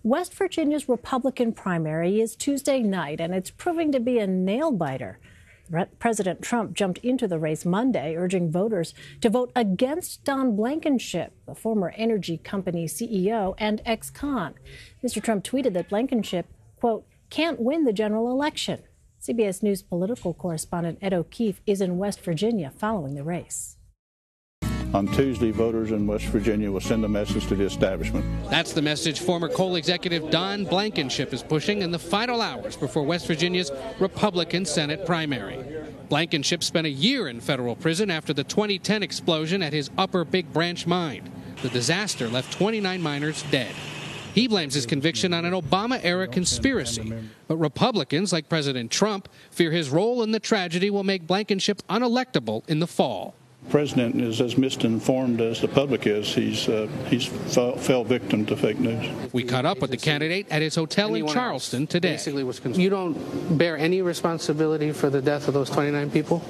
West Virginia's Republican primary is Tuesday night, and it's proving to be a nail-biter. President Trump jumped into the race Monday, urging voters to vote against Don Blankenship, the former energy company CEO and ex-con. Mr. Trump tweeted that Blankenship, quote, can't win the general election. CBS News political correspondent Ed O'Keefe is in West Virginia following the race. On Tuesday, voters in West Virginia will send a message to the establishment. That's the message former coal executive Don Blankenship is pushing in the final hours before West Virginia's Republican Senate primary. Blankenship spent a year in federal prison after the 2010 explosion at his Upper Big Branch mine. The disaster left 29 miners dead. He blames his conviction on an Obama-era conspiracy. But Republicans, like President Trump, fear his role in the tragedy will make Blankenship unelectable in the fall. The president is as misinformed as the public is. He's fell victim to fake news. We caught up with the candidate at his hotel in Charleston today. You don't bear any responsibility for the death of those 29 people?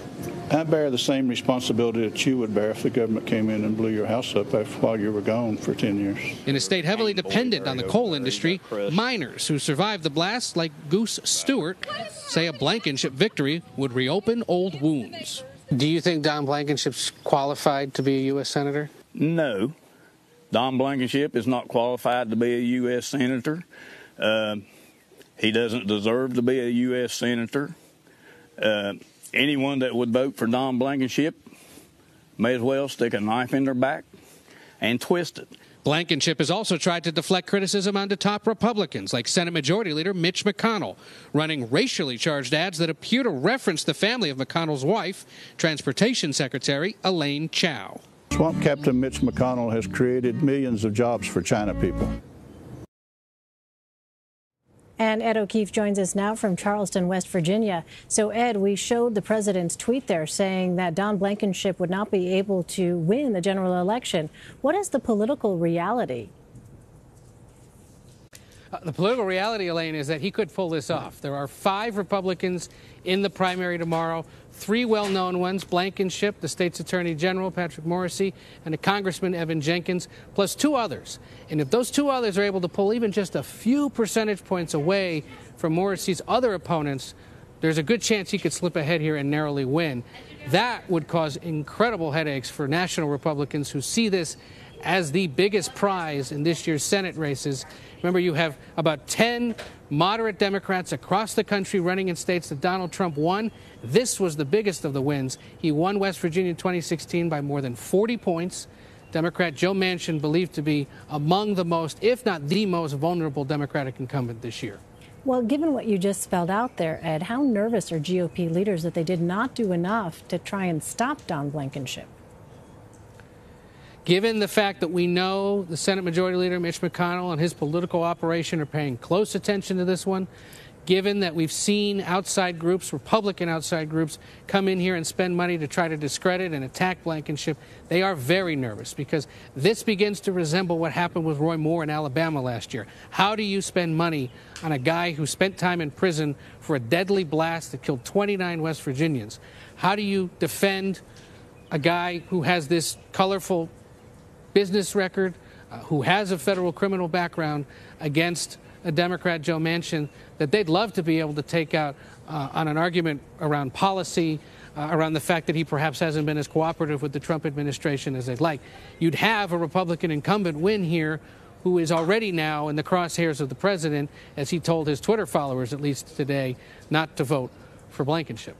I bear the same responsibility that you would bear if the government came in and blew your house up while you were gone for 10 years. In a state heavily dependent on the coal industry, miners who survived the blast, like Goose Stewart, say a Blankenship victory would reopen old wounds. Do you think Don Blankenship's qualified to be a U.S. Senator? No. Don Blankenship is not qualified to be a U.S. Senator. He doesn't deserve to be a U.S. Senator. Anyone that would vote for Don Blankenship may as well stick a knife in their back and twist it. Blankenship has also tried to deflect criticism onto top Republicans, like Senate Majority Leader Mitch McConnell, running racially charged ads that appear to reference the family of McConnell's wife, Transportation Secretary Elaine Chao. Swamp Captain Mitch McConnell has created millions of jobs for China people. And Ed O'Keefe joins us now from Charleston, West Virginia. So, Ed, we showed the president's tweet there saying that Don Blankenship would not be able to win the general election. What is the political reality? The political reality, Elaine, is that he could pull this off. There are 5 Republicans in the primary tomorrow, 3 well-known ones, Blankenship, the state's attorney general, Patrick Morrisey, and a Congressman, Evan Jenkins, plus 2 others. And if those 2 others are able to pull even just a few percentage points away from Morrisey's other opponents, there's a good chance he could slip ahead here and narrowly win. That would cause incredible headaches for national Republicans who see this as the biggest prize in this year's Senate races. Remember, you have about 10 moderate Democrats across the country running in states that Donald Trump won. This was the biggest of the wins. He won West Virginia in 2016 by more than 40 points. Democrat Joe Manchin believed to be among the most, if not the most, vulnerable Democratic incumbent this year. Well, given what you just spelled out there, Ed, how nervous are GOP leaders that they did not do enough to try and stop Don Blankenship? Given the fact that we know the Senate Majority Leader Mitch McConnell and his political operation are paying close attention to this one, given that we've seen outside groups, Republican outside groups, come in here and spend money to try to discredit and attack Blankenship, they are very nervous because this begins to resemble what happened with Roy Moore in Alabama last year. How do you spend money on a guy who spent time in prison for a deadly blast that killed 29 West Virginians? How do you defend a guy who has this colorful business record, who has a federal criminal background, against a Democrat, Joe Manchin, that they'd love to be able to take out on an argument around policy, around the fact that he perhaps hasn't been as cooperative with the Trump administration as they'd like? You'd have a Republican incumbent win here who is already now in the crosshairs of the president, as he told his Twitter followers, at least today, not to vote for Blankenship.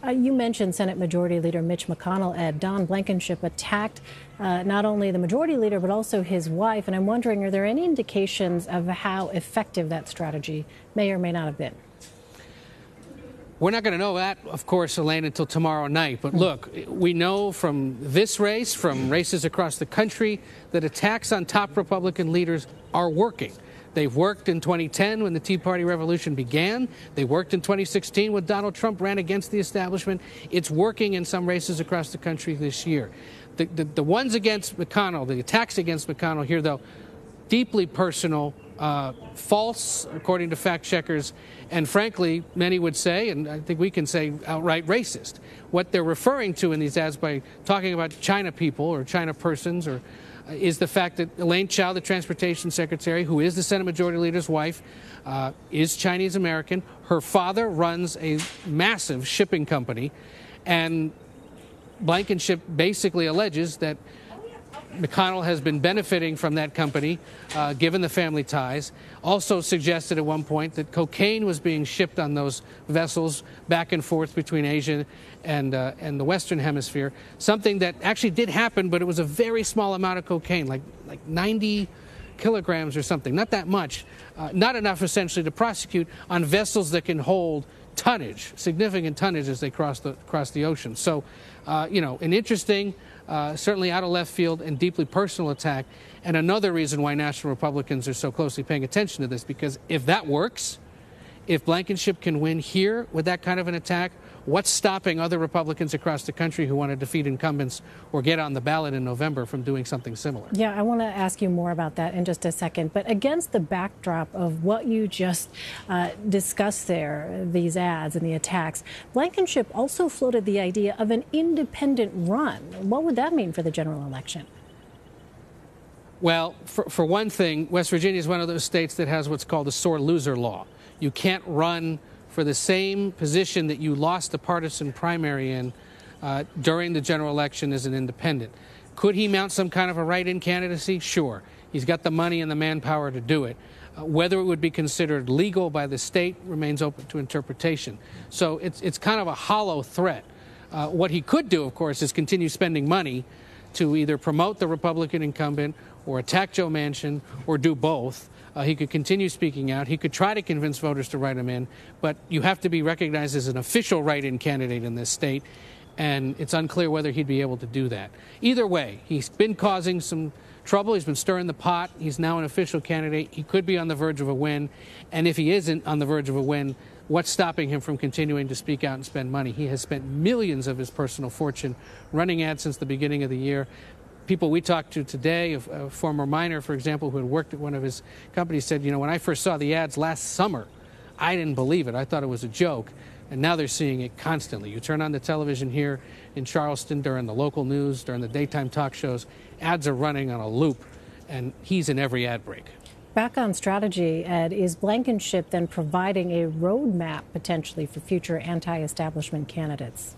You mentioned Senate Majority Leader Mitch McConnell. Don Blankenship attacked not only the Majority Leader but also his wife, and I'm wondering, are there any indications of how effective that strategy may or may not have been? We're not going to know that, of course, Elaine, until tomorrow night. But look, we know from this race, from races across the country, that attacks on top Republican leaders are working. They've worked in 2010 when the Tea Party revolution began. They worked in 2016 when Donald Trump ran against the establishment. It's working in some races across the country this year. The ones against McConnell, the attacks against McConnell here, though, deeply personal, false, according to fact checkers, and frankly, many would say, and I think we can say outright racist. What they're referring to in these ads by talking about China people or China persons or is the fact that Elaine Chao, the transportation secretary, who is the Senate Majority Leader's wife, is Chinese American. Her father runs a massive shipping company, and Blankenship basically alleges that McConnell has been benefiting from that company, given the family ties. Also suggested at one point that cocaine was being shipped on those vessels back and forth between Asia and the Western Hemisphere. Something that actually did happen, but it was a very small amount of cocaine, like 90 kilograms or something. Not that much. Not enough, essentially, to prosecute on vessels that can hold tonnage, significant tonnage, as they cross the ocean. So, an interesting, certainly out of left field and deeply personal attack. And another reason why national Republicans are so closely paying attention to this, because if that works, if Blankenship can win here with that kind of an attack, what's stopping other Republicans across the country who want to defeat incumbents or get on the ballot in November from doing something similar? Yeah, I want to ask you more about that in just a second. But against the backdrop of what you just discussed there, these ads and the attacks, Blankenship also floated the idea of an independent run. What would that mean for the general election? Well, for one thing, West Virginia is one of those states that has what's called a sore loser law. You can't run for the same position that you lost the partisan primary in during the general election as an independent. Could he mount some kind of a write-in candidacy? Sure. He's got the money and the manpower to do it. Whether it would be considered legal by the state remains open to interpretation. So it's kind of a hollow threat. What he could do, of course, is continue spending money to either promote the Republican incumbent or attack Joe Manchin or do both. He could continue speaking out. He could try to convince voters to write him in, but you have to be recognized as an official write-in candidate in this state, and it's unclear whether he'd be able to do that. Either way, he's been causing some trouble. He's been stirring the pot. He's now an official candidate. He could be on the verge of a win, and if he isn't on the verge of a win, what's stopping him from continuing to speak out and spend money? He has spent millions of his personal fortune running ads since the beginning of the year. People we talked to today, a former miner, for example, who had worked at one of his companies, said, when I first saw the ads last summer, I didn't believe it. I thought it was a joke. And now they're seeing it constantly. You turn on the television here in Charleston during the local news, during the daytime talk shows, ads are running on a loop, and he's in every ad break. Back on strategy, Ed, is Blankenship then providing a roadmap potentially for future anti-establishment candidates?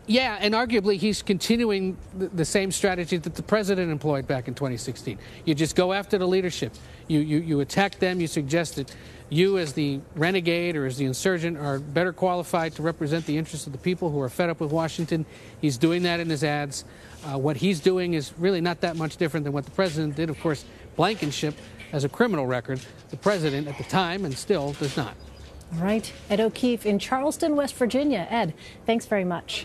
Yeah, and arguably he's continuing the same strategy that the president employed back in 2016. You just go after the leadership. You attack them. You suggest that you as the renegade or as the insurgent are better qualified to represent the interests of the people who are fed up with Washington. He's doing that in his ads. What he's doing is really not that much different than what the president did. Of course, Blankenship has a criminal record. The president at the time and still does not. All right. Ed O'Keefe in Charleston, West Virginia. Ed, thanks very much.